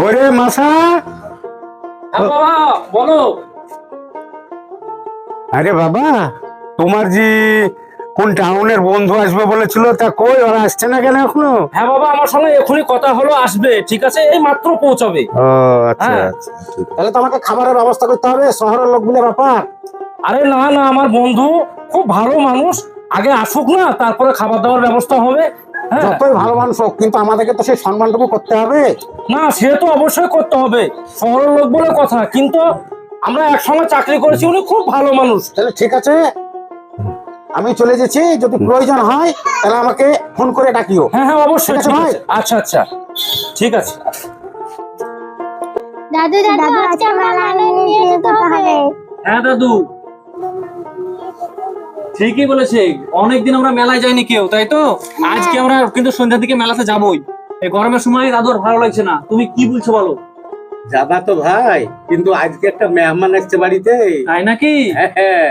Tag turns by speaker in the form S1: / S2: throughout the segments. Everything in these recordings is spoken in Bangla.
S1: ওরে মাসা,
S2: বাবা বলো।
S1: আরে বাবা, তোমার যে কোন টাউনের বন্ধু আসবে বলেছিল, তা কই ওরা আসছে না কেন এখনো?
S2: হ্যাঁ বাবা, আমার সঙ্গে এখনই কথা হলো, আসবে, ঠিক আছে, এই মাত্র পৌঁছাবে।
S1: ও আচ্ছা
S2: হ্যাঁ।
S1: আচ্ছা, ঠিক। তাহলে তো আমাকে খাবারের ব্যবস্থা করতে হবে, শহরের লোকগুলো ব্যাপার।
S2: আরে না না, আমার বন্ধু খুব ভালো মানুষ, আগে আসুক না, তারপরে খাবার দাবার ব্যবস্থা হবে। হ্যাঁ।
S1: যতই ভালো মানুষ হোক, কিন্তু আমাদেরকে তো সেই সম্মানটুকু করতে হবে।
S2: না, সে তো অবশ্যই করতে হবে, শহরের লোক বলে কথা, কিন্তু আমরা একসঙ্গে চাকরি করেছি, উনি খুব ভালো মানুষ।
S1: তাহলে ঠিক আছে, আমি চলে যাচ্ছি, যদি প্রয়োজন হয় তাহলে আমাকে ফোন করে ডাকিও।
S2: হ্যাঁ হ্যাঁ, অবশ্যই,
S1: ঠিক আছে
S2: ঠিক
S1: ভাই।
S2: আছে, আচ্ছা আচ্ছা, ঠিক আছে।
S3: দাদু দাদু আজকে আমার মেলায় নিয়ে যেতে হবে।
S2: হ্যাঁ দাদু, ঠিকই বলেছে, অনেকদিন আমরা মেলায় যাইনি কেউ, তাই তো আজকে আমরা কিন্তু সন্ধ্যার দিকে মেলাতে যাবোই। এই গরমের সময় দাদু আর ভালো লাগছে না, তুমি কি বলছো বলো?
S4: যাবা তো ভাই, কিন্তু আজকে একটা মেহমান আসছে বাড়িতে।
S2: তাই নাকি?
S4: হ্যাঁ,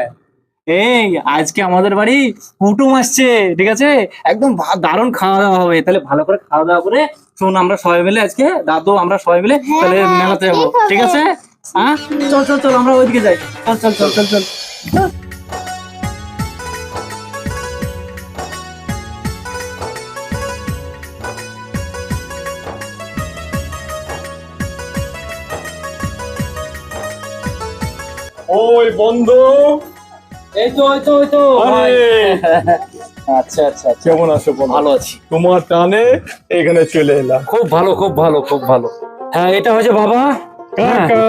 S2: এই আজকে আমাদের বাড়ি কুটুম আসছে, ঠিক আছে, একদম দারুণ খাওয়া দাওয়া হবে, তাহলে ভালো করে খাওয়া দাওয়া করে শোন, আমরা সবাই মিলে আজকে দাদু আমরা সবাই মিলে তাহলে মেলাতে যাবো, ঠিক আছে? হ্যাঁ, চল চল চল, আমরা ওইদিকে যাই, চল চল চল চল চল।
S5: ওই বন্ধু,
S2: এই তো এই তো এই তো ভাই।
S5: আরে
S2: আচ্ছা আচ্ছা আচ্ছা,
S5: কেমন আছো বন্ধু?
S2: ভালো আছি,
S5: তোমার টানে এখানে চলে এলাম।
S2: খুব ভালো খুব ভালো খুব ভালো। হ্যাঁ, এটা হচ্ছে বাবা।
S5: কাকা,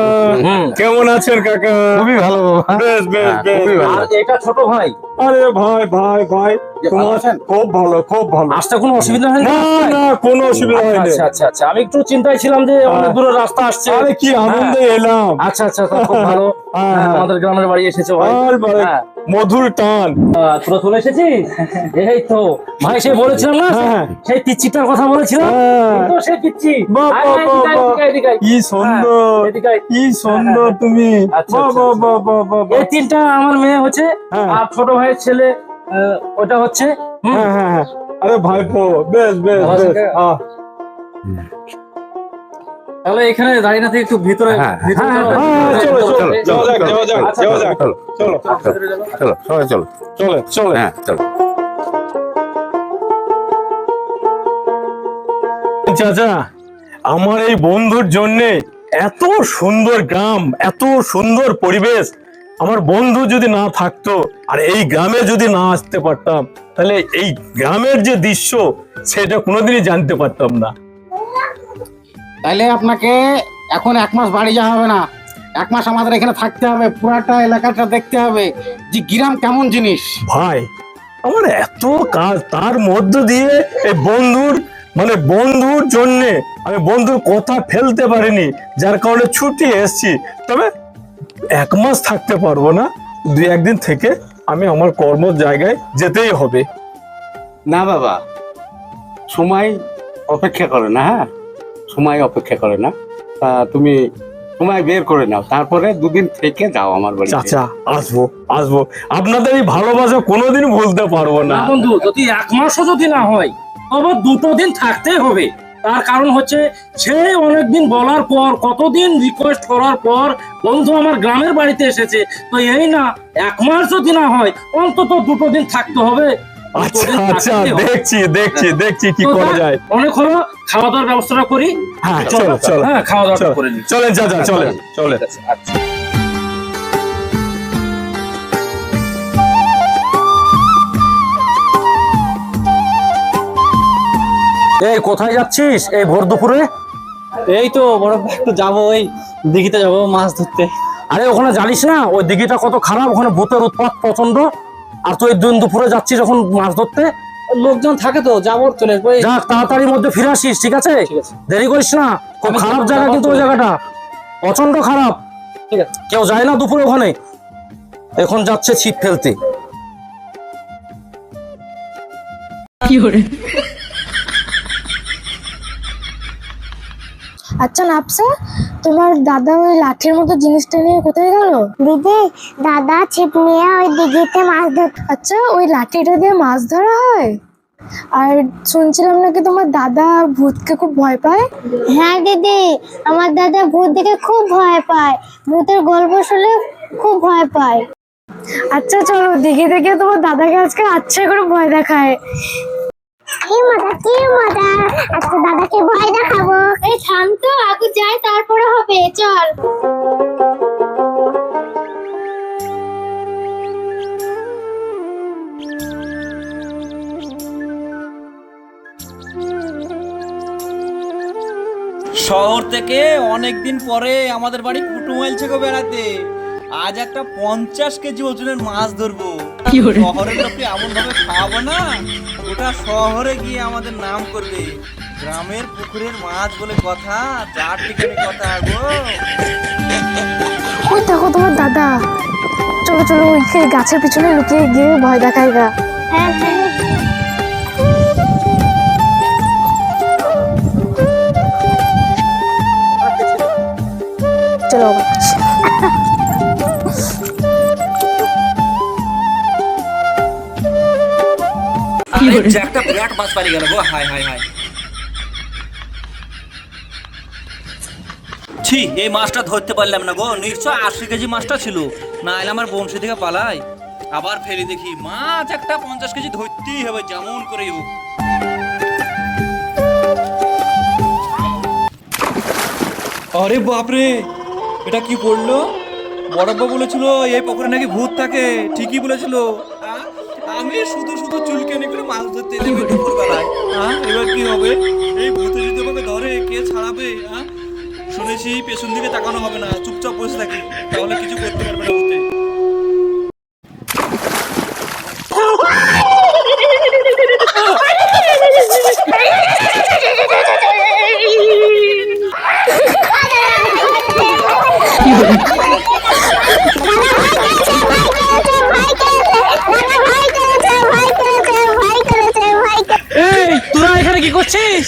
S2: হুম।
S5: কেমন আছেন কাকা?
S1: খুবই ভালো বাবা।
S5: বেশ বেশ
S1: হ্যাঁ,
S5: বেশ
S1: খুবই
S5: বেশ।
S1: ভালো।
S2: আর এটা ছোট ভাই।
S5: আরে ভাই ভাই ভাই,
S1: ভালো
S5: তোমার
S1: আছেন?
S5: খুব ভালো খুব ভালো।
S2: আসতে কোনো অসুবিধা হয়নি?
S5: না না, কোনো অসুবিধা হয়নি।
S2: আচ্ছা আচ্ছা আচ্ছা, আমি একটু চিন্তায় ছিলাম যে অনেক দূরের রাস্তা আসছে।
S5: আরে কি আনন্দে এলাম।
S2: আচ্ছা আচ্ছা, তা খুব ভালো।
S5: হ্যাঁ,
S2: হ্যাঁ,
S5: হ্যাঁ।
S2: আমাদের গ্রামের বাড়ি এসেছো ভাই।
S5: আর ভাই,
S2: হ্যাঁ।
S5: মধুর টান।
S2: তোরা চলে এসেছিস? এই তো ভাই, সে বলেছিলাম না,
S5: হ্যাঁ।
S2: সেই পিচ্চিটার কথা বলেছিলাম,
S5: হ্যাঁ।
S2: এই তো সেই পিচ্চি।
S5: বাহ,
S2: আয়,
S5: বাহ,
S2: আয়,
S5: বাহ,
S2: এদিকে আয়,
S5: বাহ।
S2: এদিকে আয়, এদিকে আয়।
S5: কি সুন্দর,
S2: হ্যাঁ, এদিকে আয়।
S5: কি সুন্দর তুমি।
S2: আচ্ছা,
S5: বাহ
S2: আচ্ছা,
S5: বাহ
S2: আচ্ছা।
S5: বাহ বাহ বাহ বাহ।
S2: এই তিনটা আমার মেয়ে হচ্ছে,
S5: হ্যাঁ।
S2: আর ছোট ভাইয়ের ছেলে ওটা হচ্ছে। হুম।
S5: হ্যাঁ হ্যাঁ হ্যাঁ, আরে ভাইপো, বেশ বেশ
S2: ভালো
S5: বেশ।
S2: আছেন কাকা?
S5: আহ,
S2: তাহলে এখানে দাঁড়িয়ে না থেকে একটু ভিতরে
S1: হ্যাঁ,
S2: ভিতরে
S1: হ্যাঁ,
S2: চলো।
S5: হ্যাঁ, চলো চলো,
S1: চলো,
S5: যাওয়া যাক
S1: চলো,
S5: যাওয়া যাক
S2: আচ্ছা,
S5: যাওয়া যাক,
S1: চলো
S5: চলো
S2: ভিতরে চলো।
S1: চলো, সবাই চলো।
S5: চলো চলো।
S1: হ্যাঁ চলো।
S5: চাচা, আমার এই বন্ধুর জন্য এত সুন্দর গ্রাম, এত সুন্দর পরিবেশ, আমার বন্ধু যদি না থাকতো আর এই গ্রামে যদি না আসতে পারতাম, তাহলে এই গ্রামের যে দৃশ্য সেটা কোনোদিনই জানতে পারতাম না।
S1: তাহলে আপনাকে এখন 1 মাস বাড়ি যাওয়া হবে না, 1 মাস আমাদের এখানে থাকতে হবে, পুরাটা এলাকাটা দেখতে হবে যে গ্রাম কেমন জিনিস।
S5: ভাই, আমার এত কাজ, তার মধ্য দিয়ে এই বন্ধুর জন্য আমি বন্ধুর কথা ফেলতে পারিনি, যার কারণে ছুটি এসেছি। তবে 1 মাস থাকতে পারবো না, 2-1 দিন থেকে আমি আমার কর্ম জায়গায় যেতেই হবে।
S4: না বাবা, সময় অপেক্ষা করে না। হ্যাঁ, সময় অপেক্ষা করে না। তা তুমি সময় বের করে নাও, তারপরে 2 দিন থেকে যাও আমার বাড়িতে।
S5: চাচা, আসবো আসবো, আপনাদের এই ভালোবাসা কোনোদিন ভুলতে পারবো
S2: না
S5: না।
S2: বন্ধু, যদি 1 মাসও যদি না হয়, তবে 2 দিন থাকতেই হবে। তার কারণ হচ্ছে, সে অনেকদিন বলার পর, কতদিন রিকোয়েস্ট করার পর বন্ধু আমার গ্রামের বাড়িতে এসেছে, তো এই না 1 মাস যদি না হয়, অন্তত 2 দিন থাকতে হবে। 2
S5: আচ্ছা
S2: দিন
S5: আচ্ছা,
S2: থাকতেই হবে।
S5: দেখছি কি
S2: তো
S5: করা
S2: তা,
S5: যায়।
S2: অনেক হলো, খাওয়া দাওয়ার ব্যবস্থাটা করি।
S5: হ্যাঁ, চলো চলো।
S2: হ্যাঁ, খাওয়া দাওয়াটা
S5: চলো।
S2: করে নিই।
S5: চলেন চাচা, চলেন চলেন।
S2: আচ্ছা। এই কোথায় যাচ্ছিস এই ভোর দুপুরে?
S6: এই তো বড় ভাই, একটু যাবো, ওই দিঘিতে যাবো মাছ ধরতে।
S2: আরে ওখানে জানিস না ওই দিঘিটা কত খারাপ, ওখানে ভূতের উৎপাত প্রচন্ড। আর তুই দিন দুপুরে যাচ্ছিস যখন মাছ ধরতে,
S6: লোকজন থাকে তো, যাবো, চলে আসবো। এই,
S2: যাক তাড়াতাড়ির মধ্যে ফিরে আসিস, ঠিক আছে?
S6: ঠিক আছে।
S2: দেরি করিস না, খুব
S6: আমি
S2: খারাপ
S6: যাবো,
S2: জায়গা,
S6: যাবো,
S2: কিন্তু ওই
S6: চলে
S2: জায়গাটা প্রচন্ড খারাপ,
S6: ঠিক আছে।
S2: কেউ যায় না দুপুরে ওখানে। এখন যাচ্ছে ছিপ ফেলতে।
S3: আচ্ছা নাফসা, তোমার দাদা ওই লাঠির মতো জিনিসটা নিয়ে কোথায় গেল? দিদি, দাদা ছিপ নিয়ে ওই দিঘিতে মাছ ধর। আচ্ছা, ওই লাঠিটা দিয়ে মাছ ধরা হয়? আর শুনছিলাম নাকি তোমার দাদা ভূতকে খুব ভয় পায়।
S7: হ্যাঁ দিদি, আমার দাদা ভূত দেখে খুব ভয় পায়, ভূতের গল্প শুনলে খুব ভয় পায়।
S3: আচ্ছা চলো দিঘি থেকে তোমার দাদাকে আজকে আচ্ছা করে ভয় দেখায়।
S7: কি মজা কি মজা, আজকে দাদাকে ভয় দেখাবো। এই থাম তো, আগে যাই তারপরে হবে, চল।
S6: শহর থেকে অনেকদিন পরে আমাদের বাড়ি কুটুম এলছে গো বেড়াতে। আজ একটা 50 কেজি ওজনের মাছ ধরবো। শহরের লোককে এমন ভাবে খাওয়াবো না, ওটা শহরে গিয়ে আমাদের নাম করবে। গ্রামের পুকুরের মাছ বলে কথা, যার ঠিকানে কথা গো।
S3: ওই দেখো তোমার দাদা, চলো চলো ওই গাছের পিছনে লুকিয়ে গিয়ে ভয় দেখায় গা।
S7: হ্যাঁ
S3: চলো
S6: একটা বিরাট মাছ পারি গেল গো, হাই হাই হাই। ছি, এই মাছটা ধরতে পারলাম না গো, নিশ্চয় 80 কেজি মাছটা ছিল, না এলে আমার বংশী থেকে পালাই। আবার ফেরি দেখি মাছ একটা 50 কেজি ধরতেই হবে যেমন করেই হোক। আরে বাপরে, এটা কি পড়লো? বড়ব্বা বলেছিল এই পুকুরে নাকি ভূত থাকে, ঠিকই বলেছিল। আমি শুধু শুধু চুলকানি করে মাছ ধরতে এলাম দুপুরবেলায়। এবার কি হবে? এই ভূতে যদি আমাকে ধরে কে ছাড়াবে? শুনেছি পেছন দিকে তাকানো হবে না, চুপচাপ বসে থাকি, তাহলে কিছু করতে পারবে না ভূতে। এই তোরা এখানে কি করছিস?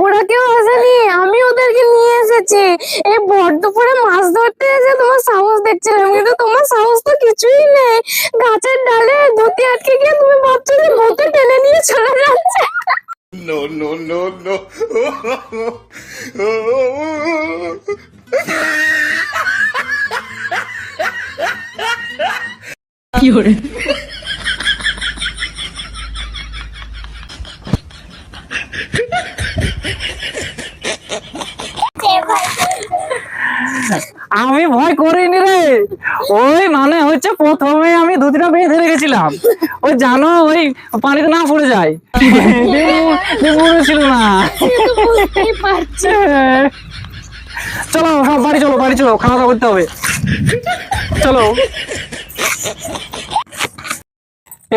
S3: ওরা কেউ আসেনি, আমি ওদেরকে নিয়ে এসেছি। এই ভর দুপুরে মাছ ধরতে এসে তোমার সাহস দেখছিলাম, কিন্তু তোমার সাহস তো কিছুই নেই। গাছের ডালে ধুতি আটকে গিয়ে তুমি ভাবছো যে ভূতে টেনে নিয়ে চলে যাচ্ছে।
S8: আমি ভয় করিনি রে। ওই মানে হচ্ছে প্রথমে আমি ধুতিটা বেঁধে রেখেছিলাম, ওই জানো ওই পানিতে না পড়ে যায়, ছিল না। চলো সব বাড়ি চলো, বাড়ি চলো, খাওয়া দাওয়া করতে হবে, চলো।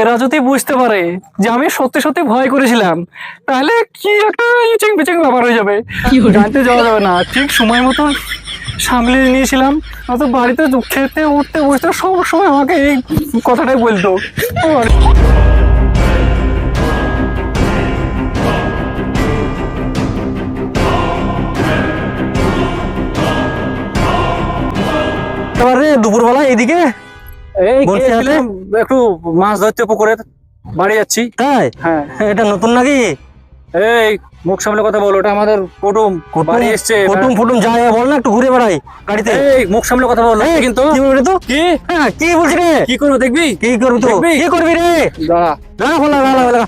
S8: এরা যদি বুঝতে পারে যে আমি সত্যি সত্যি ভয় করেছিলাম, তাহলে কি একটা ইচিং পিচিং ব্যাপার হয়ে যাবে, জানতে যাওয়া যাবে না। ঠিক সময় মতো সামলে নিয়েছিলাম, অত বাড়িতে খেতে উঠতে বসতে সব সময় আমাকে এই কথাটাই বলতো। এবারে দুপুরবেলা এইদিকে এই একটু মাছ ধরতে পুকুরে, বাড়ি যাচ্ছি। তাই? হ্যাঁ। এটা নতুন নাকি? এই মুখ সামনে কথা বল, ওটা আমাদের কুটুম বাড়ি এসছে। কুটুম ফুটুম যায় বল না, একটু ঘুরে বেড়াই গাড়িতে। এই মুখ সামনে কথা বল কিন্তু। কি বলবি তো? কি? হ্যাঁ কি বলছিস রে? কি করবো দেখবি? কি করবি তো? কি করবি রে? দাঁড়া দাঁড়া, বলা দাঁড়া।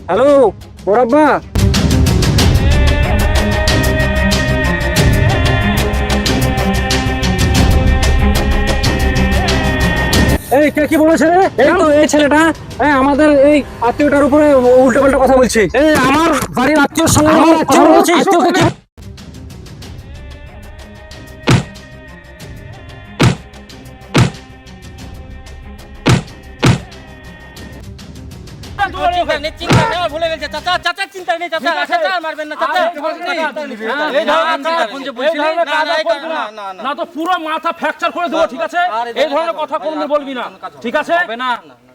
S8: হ্যালো বড়াব্বা, এই কে কি বলেছে রে? এই তো এই ছেলেটা, আমাদের এই আত্মীয়টার উপরে উল্টো পাল্টা কথা বলছে। এই আমার বাড়ির আত্মীয়র সঙ্গে কথা বলছিস?
S6: ভুলে গেছে চাচা, চাচার চিন্তা নেই চাচা, চাচা মারবেন না চাচা।
S2: না তো পুরো মাথা ফ্র্যাকচার করে দেবো, ঠিক আছে? এই ধরনের কথা কোনদিন বলবি না, ঠিক আছে?
S6: না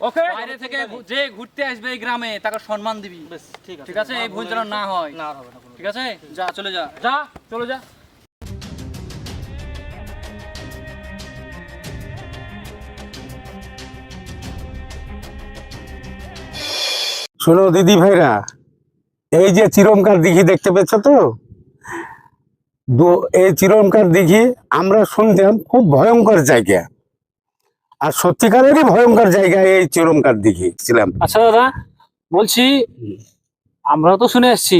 S2: ওকে?
S6: বাইরে থেকে যে ঘুরতে আসবে এই গ্রামে তাকে সম্মান দিবি, ঠিক আছে? এই ভুল যেন না হয়, ঠিক আছে? যা চলে যা,
S2: যা চলে যা।
S4: শোনো দিদি ভাইরা, এই যে চিরমকার দিঘি দেখতে পেয়েছ তো, এই চিরমকার দিঘি আমরা শুনতাম খুব ভয়ঙ্কর জায়গা, আর সত্যিকারেরই ভয়ঙ্কর জায়গা এই চিরমকার দিঘি ছিলাম।
S8: আচ্ছা দাদা, বলছি আমরা তো শুনে আসছি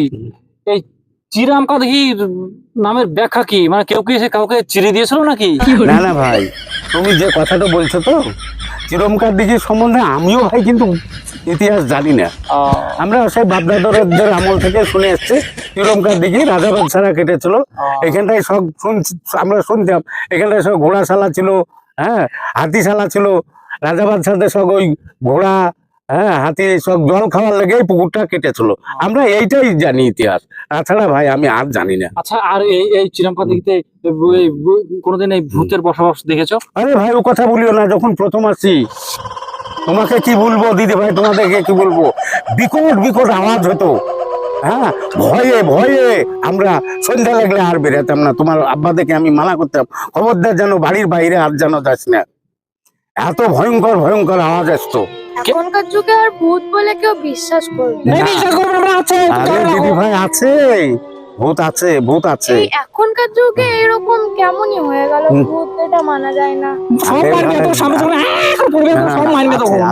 S8: এই চিরামকা দেখি নামের ব্যাখ্যা কি, মানে কেউ কি এসে কাউকে চিড়ে দিয়েছিল নাকি?
S4: না না ভাই, তুমি যে কথাটা বলছো তো চিরমকার দিঘি সম্বন্ধে আমিও ভাই কিন্তু ইতিহাস জানি না। আমরা সেই বাপদাদাদের আমল থেকে শুনে এসছি চিরমকার দিঘি রাজা বাদশারা কেটেছিল। এখানটায় সব আমরা শুনতাম এখানটায় সব ঘোড়াশালা ছিল, হ্যাঁ হাতিশালা ছিল। রাজা বাদশাদের সব ওই ঘোড়া, হ্যাঁ হাতি সব জল খাওয়ার লেগে পুকুরটা কেটেছিল। আমরা এইটাই জানি ইতিহাস, তাছাড়া ভাই আমি আর জানি না।
S8: আচ্ছা, আর এই চিরামকা দিঘিতে কোনোদিন এই ভূতের বসবাস দেখেছো?
S4: আরে ভাই ও কথা বলিও না, যখন প্রথম আসছি তোমাকে কি বলবো দিদি ভাই, তোমাদেরকে কি বলবো, বিকট বিকট আওয়াজ হতো। হ্যাঁ ভয়ে ভয়ে আমরা সন্ধ্যা লাগলে আর বেরোতাম না। তোমার আব্বাদেরকে আমি মানা করতাম, খবরদার যেন বাড়ির বাইরে আর যেন যাস না। এত ভয়ঙ্কর ভয়ঙ্কর আওয়াজ আসতো।
S3: এখনকার যুগে আর ভূত বলে কেউ বিশ্বাস করবে না।
S4: আরে দিদি ভাই আছে, ভূত আছে, ভূত আছে।
S3: এই এখনকার যুগে এরকম কেমনই হয়ে গেল, ভূত এটা মানা যায় না।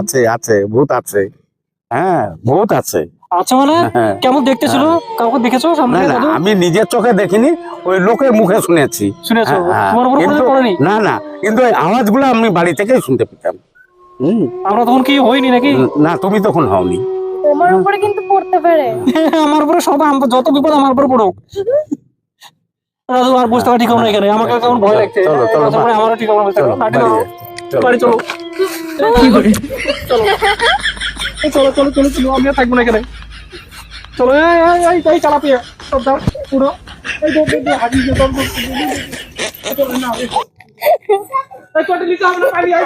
S4: আছে আছে ভূত আছে, হ্যাঁ ভূত আছে।
S8: আচ্ছা, মানে
S4: হ্যাঁ।
S8: কেমন দেখতে ছিল? কাউকে দেখেছো সামনে?
S4: না না আমি নিজের চোখে দেখিনি, ওই লোকের মুখে শুনেছি।
S8: শুনেছো?
S4: হ্যাঁ,
S8: তোমার উপর
S4: কিন্তু-
S8: পড়েনি?
S4: না না, কিন্তু ওই আওয়াজগুলো আমি বাড়ি থেকেই শুনতে পেতাম।
S8: আমরা তখন কি হইনি নাকি?
S4: না তুমি তখন হওনি।
S3: তোমার উপরে কিন্তু পড়তে পারে।
S8: আমার উপরে সব যত বিপদ আমার উপরে পড়ুক। দাদু আর বুঝতে পারি ঠিক হবে না এখানে, আমাকে কেমন ভয় লাগছে।
S4: চলো, চলো,
S8: আমারও ঠিক হবে না, বুঝতে
S4: চলো,
S8: পারো? লাঠি
S4: বাড়ি
S8: ধরো।
S4: চলো।
S8: বাড়ি চলো। চলো চলো চলো চলো, আমি আর থাকবো না এখানে। চলো, এই চালাতে সব দাও পুরো। এই দে দে হাজি দে দম চলো না, এই কোটি লিখা আমরা পারি আই